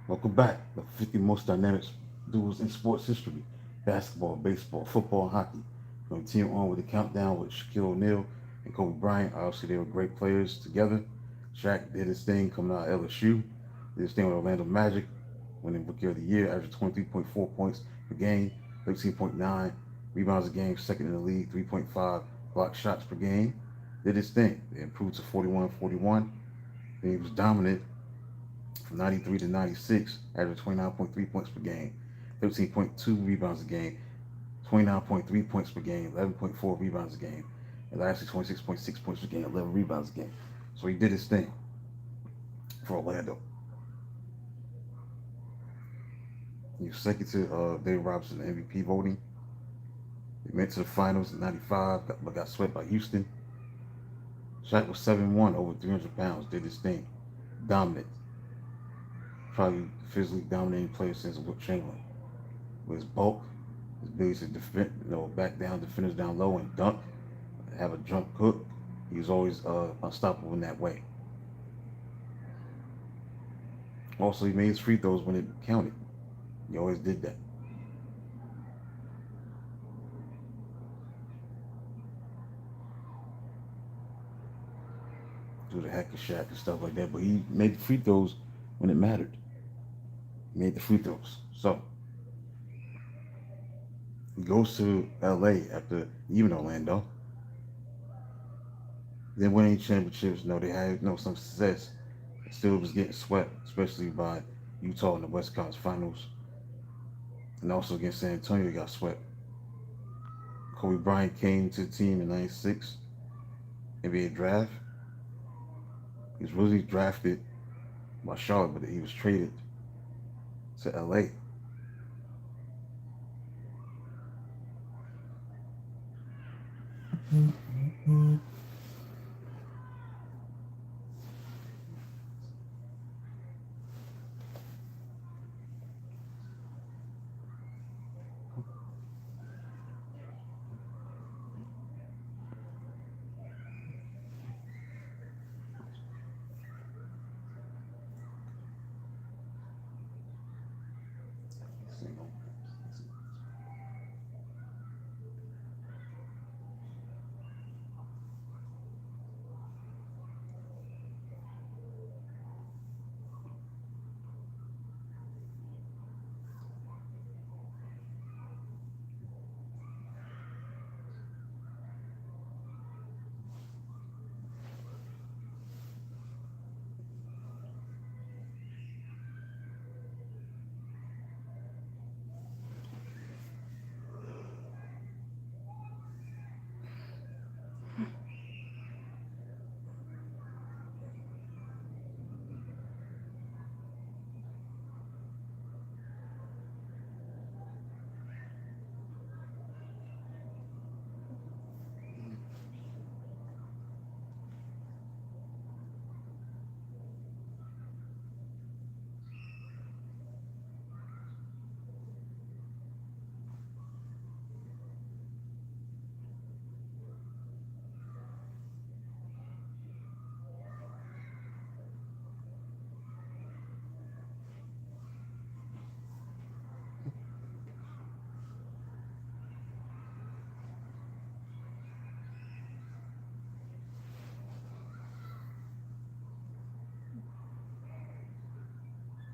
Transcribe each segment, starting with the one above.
Welcome back. The 50 most dynamic duels in sports history: basketball, baseball, football, and hockey. We're going to continue on with the countdown with Shaquille O'Neal and Kobe Bryant. Obviously, they were great players together. Shaq did his thing coming out of LSU, did his thing with Orlando Magic, winning Rookie of the Year, averaged 23.4 points per game, 13.9 rebounds a game, second in the league, 3.5 block shots per game. Did his thing. They improved to 41-41. Then he was dominant from 93 to 96, averaged 29.3 points per game, 13.2 rebounds a game, 29.3 points per game, 11.4 rebounds a game, and lastly 26.6 points per game, 11 rebounds a game. So he did his thing for Orlando. He was second to David Robinson in MVP voting. They went to the finals in '95, but got swept by Houston. Shaq was 7'1", over 300 pounds, did his thing, dominant. Probably physically dominating player since Wilt Chamberlain. With his bulk, his ability to defend, back down defenders down low and dunk, have a jump hook. He was always unstoppable in that way. Also, he made his free throws when it counted. He always did that. Do the hack and shack and stuff like that. But he made the free throws when it mattered. He made the free throws. So he goes to LA after even Orlando. Then winning championships. No, they had some success. Still was getting swept, especially by Utah in the West Conference Finals, and also against San Antonio, they got swept. Kobe Bryant came to the team in '96 NBA draft. He was really drafted by Charlotte, but he was traded to LA.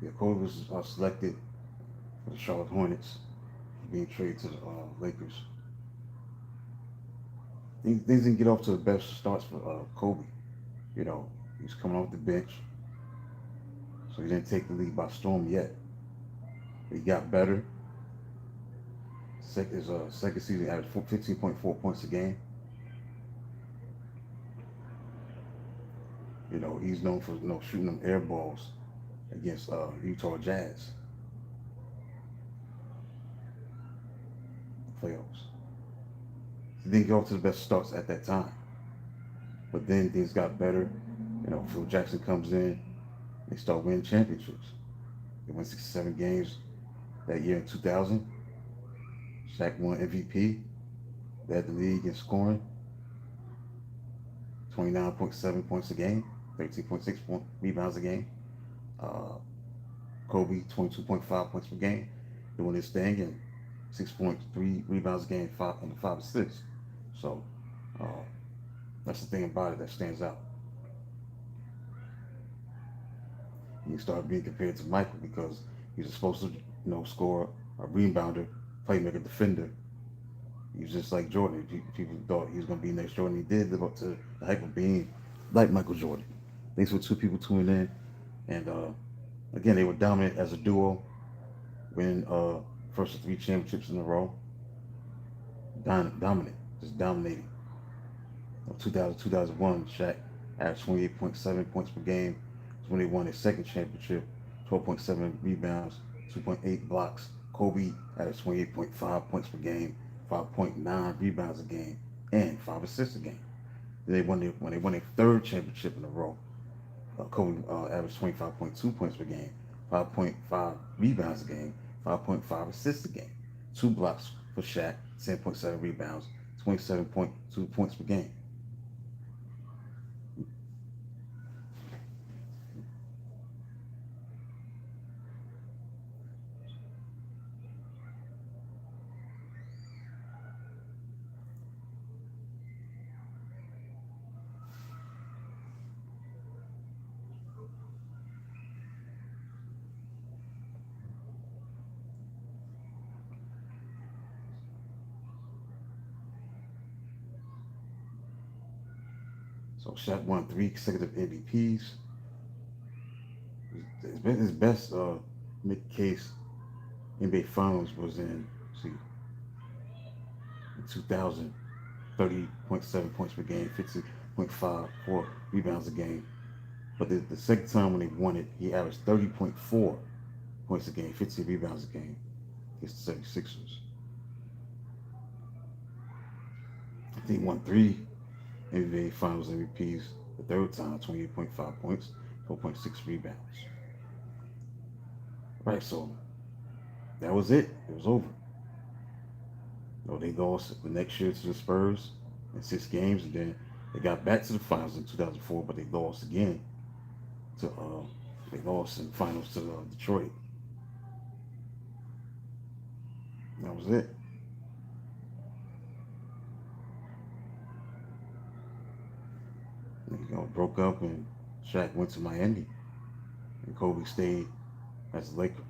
Yeah, Kobe was selected for the Charlotte Hornets, being traded to the Lakers. Things didn't get off to the best starts for Kobe. He was coming off the bench, so he didn't take the league by storm yet. But he got better. His second season, averaged 15.4 points a game. He's known for shooting them air balls against Utah Jazz playoffs. He didn't get off to the best starts at that time, but then things got better. Phil Jackson comes in, they start winning championships. They won 67 games that year in 2000. Shaq won MVP, led the league in scoring, 29.7 points a game, 13.6 rebounds a game. Uh, Kobe, 22.5 points per game, doing his thing, and 6.3 rebounds a game, and 5 assists. So uh, that's the thing about it that stands out. You start being compared to Michael because he's supposed to, score, a rebounder, playmaker, defender. He was just like Jordan. People thought he was going to be next Jordan. He did live up to the hype of being like Michael Jordan. Thanks for two people tuning in. And again, they were dominant as a duo, winning first of 3 championships in a row. Dominant, just dominating. 2000, 2001, Shaq averaged 28.7 points per game. That's when they won their second championship. 12.7 rebounds, 2.8 blocks. Kobe averaged 28.5 points per game, 5.9 rebounds a game, and 5 assists a game. Then when they won their third championship in a row. Kobe averaged 25.2 points per game, 5.5 rebounds a game, 5.5 assists a game, 2 blocks for Shaq, 10.7 rebounds, 27.2 points per game. So Shaq won 3 consecutive MVPs. His best mid-case NBA Finals was in, see, in 2000, 30.7 points per game, 50.54 rebounds a game. But the second time when they won it, he averaged 30.4 points a game, 15 rebounds a game against the 76ers. I think he won 3 NBA Finals MVPs the third time, 28.5 points, 4.6 rebounds. Right, so that was it. It was over. They lost the next year to the Spurs in 6 games, and then they got back to the finals in 2004, but they lost again to they lost in finals to Detroit. That was it. Broke up, and Shaq went to Miami, and Kobe stayed as a Laker.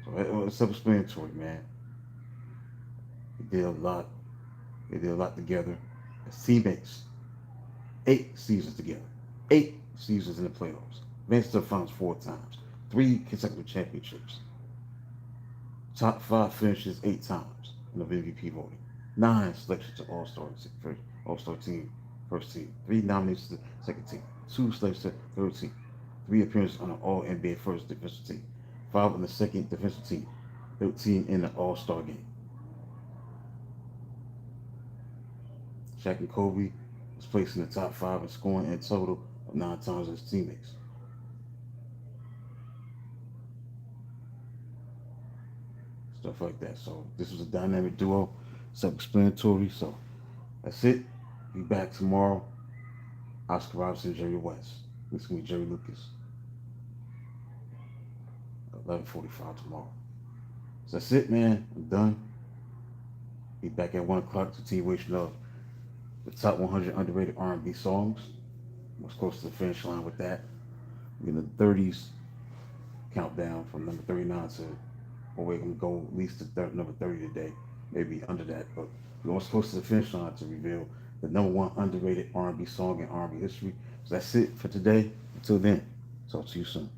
So it was self-explanatory, man. They did a lot. They did a lot together as teammates. 8 seasons together. 8 seasons in the playoffs. Advanced to the finals 4 times. 3 consecutive championships. Top 5 finishes 8 times in the MVP voting. 9 selections to All-Star team, first team. 3 nominations to second team. 2 selections to third team. 3 appearances on an All-NBA first defensive team. 5 on the second defensive team. 13 in the All-Star game. Shaq and Kobe was placed in the top 5 in scoring in total of 9 times as teammates. Stuff like that. So this was a dynamic duo, self-explanatory. So that's it. Be back tomorrow. Oscar Robertson, Jerry West. This is gonna be Jerry Lucas. 11:45 tomorrow. So that's it, man. I'm done. Be back at 1 o'clock. Continuation of the top 100 underrated R&B songs. Was close to the finish line with that. We're in the 30s countdown from number 39 to, well, we're going to go at least to number 30 today. Maybe under that, but we're almost close to the finish line to reveal the number 1 underrated R&B song in R&B history. So that's it for today. Until then, talk to you soon.